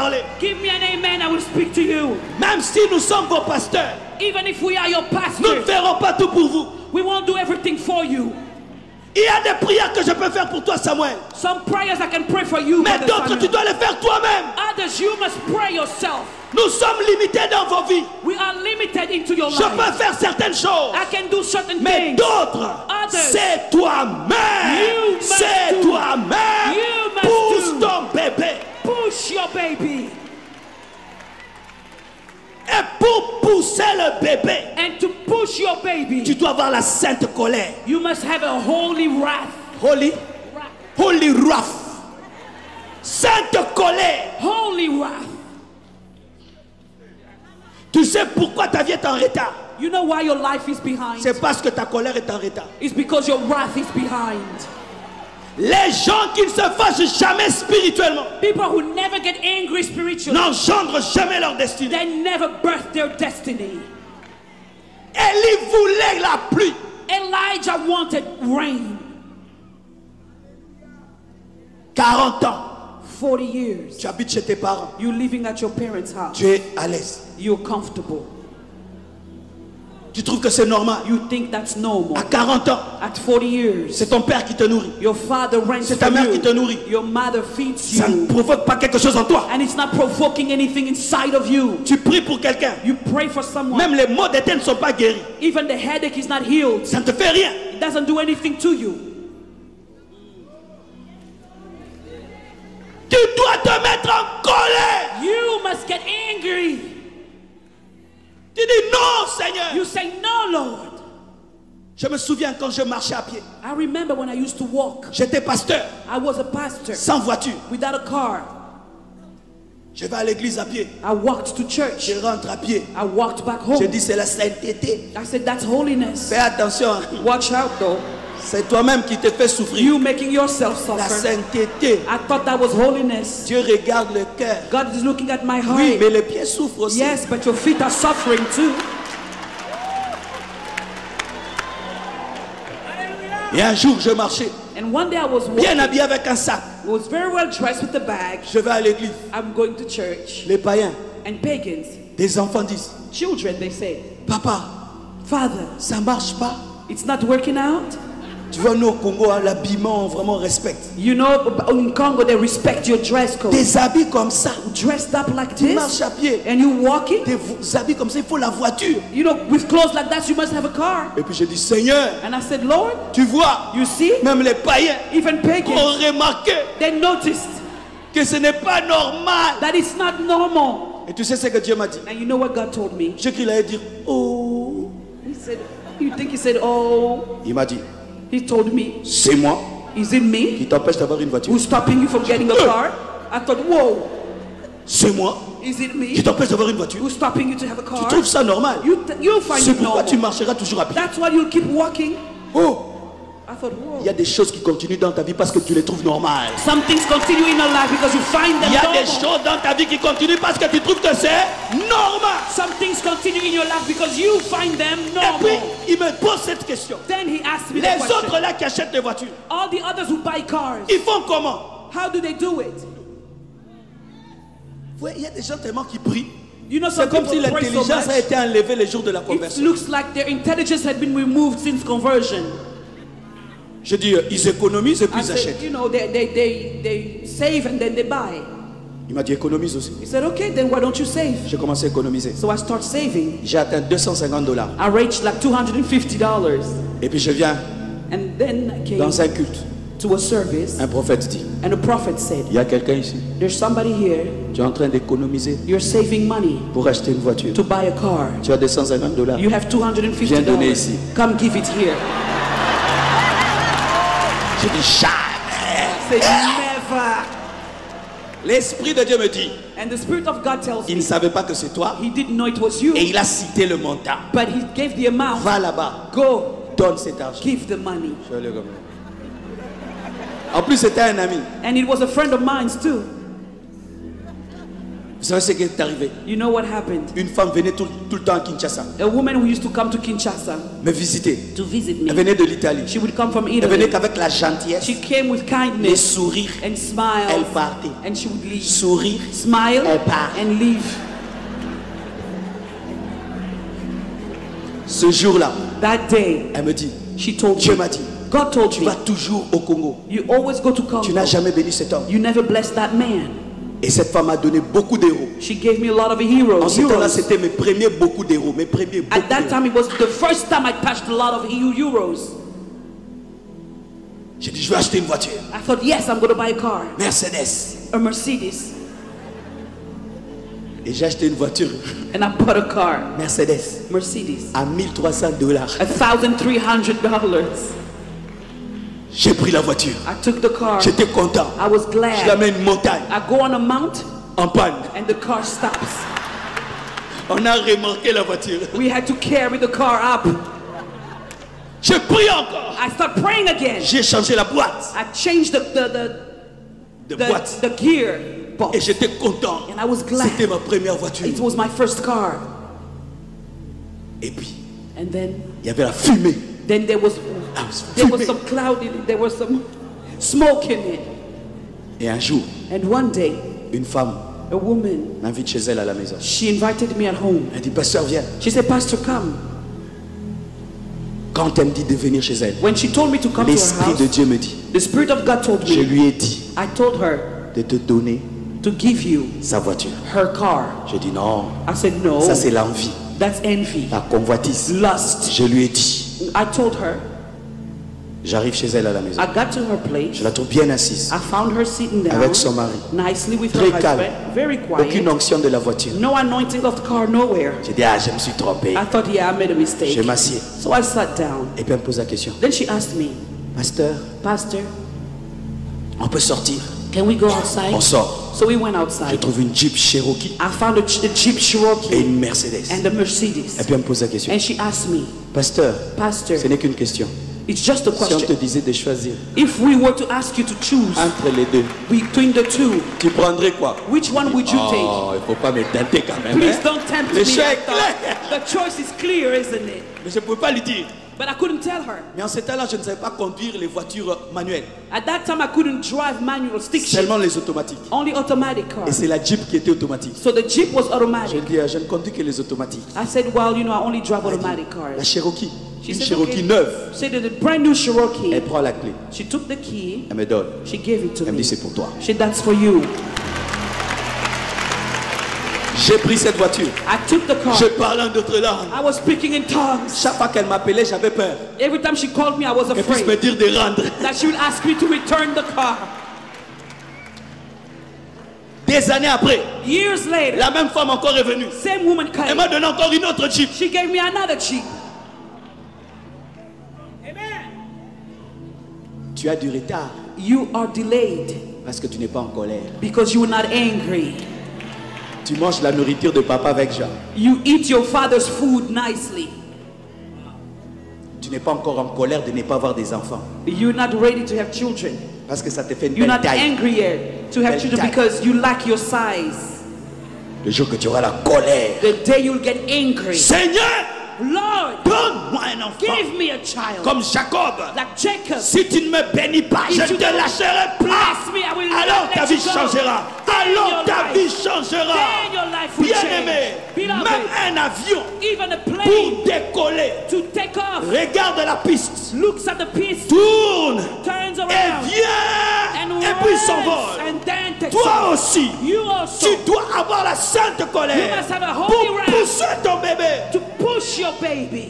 parler. Give me an amen, I will speak to you. Même si nous sommes vos pasteurs, Even if we are your nous ne pastors, ferons pas tout pour vous. we won't do everything for you. Il y a des prières que je peux faire pour toi, Samuel. Some prayers I can pray for you, Mais Brother d'autres, tu Samuel. dois les faire toi-même. Others, you must pray yourself. Nous sommes limités dans vos vies. We are limited into your Je life. peux faire certaines choses. I can do certain Mais things. d'autres, Others, c'est toi-même. You must C'est do. toi-même. You must Pousse do. ton bébé. Push your baby. Et pour pousser le bébé, And to push your baby, tu dois avoir la sainte colère. you must have a holy wrath. Holy wrath. Sainte colère. Holy wrath. Tu sais pourquoi ta vie est en retard? You know why your life is behind? C'est parce que ta colère est en retard. It's because your wrath is behind. Les gens qui ne se fâchent jamais spirituellement People who never get angry spiritually, n'engendrent jamais leur destinée. they never birth their destiny. Élie voulait la pluie. Elijah wanted rain. 40 ans. 40 years. Tu habites chez tes parents. You living at your parents' house. Tu es à l'aise. You're comfortable. Tu trouves que c'est normal. You think that's normal. À 40 ans, At 40 years, c'est ton père qui te nourrit. your father rents C'est for ta mère you. qui te nourrit. Your mother feeds Ça ne you. provoque pas quelque chose en toi. And it's not provoking anything inside of you. Tu pries pour quelqu'un. You pray for someone. Même les maux de tête ne sont pas guéris. Even the headache is not healed. Ça ne te fait rien. It doesn't do anything to you. Tu dois te mettre en colère. You must get angry. Tu dis non, Seigneur. You say, no, Lord. Je me souviens quand je marchais à pied. I remember when I used to walk. J'étais pasteur, I was a pastor sans voiture. without a car. Je vais à l'église à pied. I walked to church. Je rentre à pied. I walked back Je home. dis c'est la sainteté. I said, that's holiness. Fais attention. Watch out, though. C'est toi-même qui te fais souffrir. You making yourself La suffer. sainteté. I thought that was holiness. Dieu regarde le cœur. God is looking at my heart. Oui, mais les pieds souffrent aussi. Yes, but your feet are suffering too. Et un jour, je marchais, And one day I was bien walking. habillé avec un sac. I was very well dressed with a bag. Je vais à l'église. I'm going to church. Les païens, And pagans, des enfants disent, children, they say, papa, Father, ça marche pas. it's not working out. Tu vois, nous au Congo, hein, l'habillement, on vraiment respecte. You know, in Congo, they respect your dress code. Des habits comme ça, Dressed up like tu this, marches à pied. and you walking. Des habits comme ça, il faut la voiture. You know, with clothes like that, you must have a car. Et puis je dis, Seigneur, And I said, Lord, tu vois, you see, même les païens even pagans, ont remarqué they noticed que ce n'est pas normal. that it's not normal. Et tu sais ce que Dieu m'a dit? And you know what God told me? J'ai cru qu'il allait dire, oh. He said, you think he said, oh, Il m'a dit, he told me, c'est moi is it me qui t'empêche d'avoir une voiture. who's stopping you from getting a car? I thought, whoa, C'est moi is it qui me t'empêche d'avoir une voiture. who's stopping you to have a Tu car? trouves ça normal? You'll find C'est it pourquoi normal. tu marcheras toujours à pied. That's why you'll keep walking. Oh, I thought, whoa. il y a des choses qui continuent dans ta vie parce que tu les trouves normales. Some things continue in your life because you find them Il y a des normal. choses dans ta vie qui continuent parce que tu trouves que c'est normal. Some things continue in your life because you find them Et puis, normal. il me pose cette question. Then he asked me the Les question. autres là qui achètent des voitures, All the others who buy cars, ils font comment? how do they do it? Ouais, il y a des gens tellement qui prient. You know, C'est some comme si people pray so l'intelligence a much. été enlevée les jours de la It conversion. looks like their intelligence had been removed since conversion. Je dis, ils économisent et puis I ils said, achètent. you know, they save and then they buy. Il m'a dit, économise aussi. He said, okay, then why don't you save? J'ai commencé à économiser. So I start saving. J'ai atteint $250. I reached like $250. Et puis je viens And then I came dans un culte. to a service, Un prophète dit, and a prophet said, il y a quelqu'un ici. there's somebody here, Tu es en train d'économiser you're saving money pour acheter une voiture. to buy a car. Tu as $250. You have Viens donner $250. ici. Come give it here. Je dis jamais. I said, never. L'Esprit de Dieu me dit, And the Spirit of God tells il me, ne savait pas que c'est toi. he didn't know it was you, Et il a cité le montant. but he gave the amount. Va là-bas, Go, donne cet argent. give the money. Je vais aller comme ça. En plus, c'était un ami. And it was a friend of mine too. Vous savez ce qui est arrivé? You know what happened? Une femme venait tout le temps à Kinshasa A woman who used to come to Kinshasa me visiter. to visit Elle me. venait de l'Italie. She would come from Elle venait Italy. qu'avec la gentillesse, She came with les kindness sourires. and smiles. Elle partait. And she would leave. Sourire. Smile Elle part. and leave. Ce jour-là, That day, elle me dit, she told Dieu me, m'a dit, God told tu me, vas toujours au Congo. you always go to Tu n'as Congo. jamais béni cet homme. You never blessed that man. Et cette femme m'a donné beaucoup d'héros. She gave me a lot of En heroes. ce temps-là, Euros. c'était mes premiers beaucoup d'héros. Mes premiers beaucoup At that d'héros. time, it was the first time I touched a lot of euros. J'ai dit, je vais acheter une voiture. I thought, yes, I'm going to buy a car, Mercedes. a Mercedes. Et j'ai acheté une voiture And I bought a car, Mercedes Mercedes, à $1,300. $1,300. J'ai pris la voiture. I took the car. J'étais content. I was Je la glad. mets une montagne I go on a mount en panne. and the car stops. On a remorqué la voiture. We had to carry the car up. J'ai prié encore. I start praying again. J'ai changé la boîte I changed de boîte. the gear Et box. j'étais content. And I was glad. C'était ma première voiture. It was my first car. Et puis, And then il y avait la fumée. there was Fumée. some cloud in it. There was some smoke in it. Et un jour, And one day, une femme a woman, m'invite chez elle à la maison. she invited me at home. Elle dit, pasteur, viens. She said, Pastor, come. Quand elle me dit de venir chez elle, When she told me to come to her l'Esprit de house, Dieu me dit, the Spirit of God told je me, lui ai dit I told her de te donner to give you sa voiture. her car. Je dis non, I said, no, ça c'est l'envie, that's envy, la convoitise. lust. Je lui ai dit, I told her, j'arrive chez elle à la maison. I got to her place. Je la trouve bien assise, I found her sitting down avec son mari. nicely with Très her calme. husband, very Aucune quiet. onction de la voiture. No anointing of the car, nowhere. J'ai dit, ah, je me suis trompé. I thought, yeah, I made a mistake. Je m'assieds. So I sat down. Et puis elle me pose la question, Then she asked me, pasteur, Pastor, on peut sortir? can we go outside? On sort. So we went Je outside. trouve une Jeep Cherokee I found a Jeep et Cherokee une Mercedes. and a Mercedes. Et puis elle me pose la question, And she asked me, pasteur, Pastor, ce n'est qu'une question. it's just a Si on te question. disait de choisir If we were to ask you to choose entre les deux, between the two, tu prendrais quoi? which one would you take? Oh, il faut pas me tenter quand même. Please hein. don't tempt Le me. choix I est thought. clair. The choice is clear, isn't it? Mais je ne pouvais pas lui dire. But I couldn't tell her. Mais en ce temps-là, je ne savais pas conduire les voitures manuelles, At that time, I couldn't drive manual stick shift, seulement les automatiques. only automatic cars. Et c'est la Jeep qui était automatique. So the Jeep was Je automatic. lui dis, je ne conduis que les automatiques. I said, well, you know, I only drive Elle dit, automatic la cars. Cherokee, She une said, Cherokee okay. neuve. She said that the brand new Cherokee, Elle prend la clé, she took the key, elle me donne. she gave it to Elle me me. dit, c'est pour toi. She said, that's for you. J'ai pris cette voiture. I took the car. Je parlais en d'autres langues. I was speaking in tongues. Chaque fois qu'elle m'appelait, j'avais peur Every time she called me, I was qu'elle puisse me afraid dire de rendre. that she would ask me to return the car. Des années après, Years later, la même femme encore est venue. same woman Elle came. m'a donné encore une autre Jeep. She gave me another Jeep. Tu as du retard You are delayed parce que tu n'es pas en colère. because you were not angry. Tu manges la nourriture de papa avec Jean. You eat your father's food nicely. Tu n'es pas encore en colère de ne pas avoir des enfants. You're not ready to have children. Parce que ça te fait une You're belle not taille. angry yet to have Belle children taille. because you lack your size. Le jour que tu auras la colère. The day you'll get angry. Seigneur, Lord, donne-moi un enfant. give me a child. Comme Jacob. Like Jacob. Si tu ne me bénis pas, If je you te don't lâcherai bless pas. me, I will Alors let ta you vie go. changera. Then Alors your ta life- vie changera. then your life will Bien-aimé, change. Beloved, même un avion even a pour plane décoller, to take off regarde la piste, looks at the piece, tourne turns et around, vient and et puis runs, s'envole. and then takes Toi off. aussi, You also tu dois avoir la sainte You colère must have a pour holy wrath pousser ton bébé. to push your baby.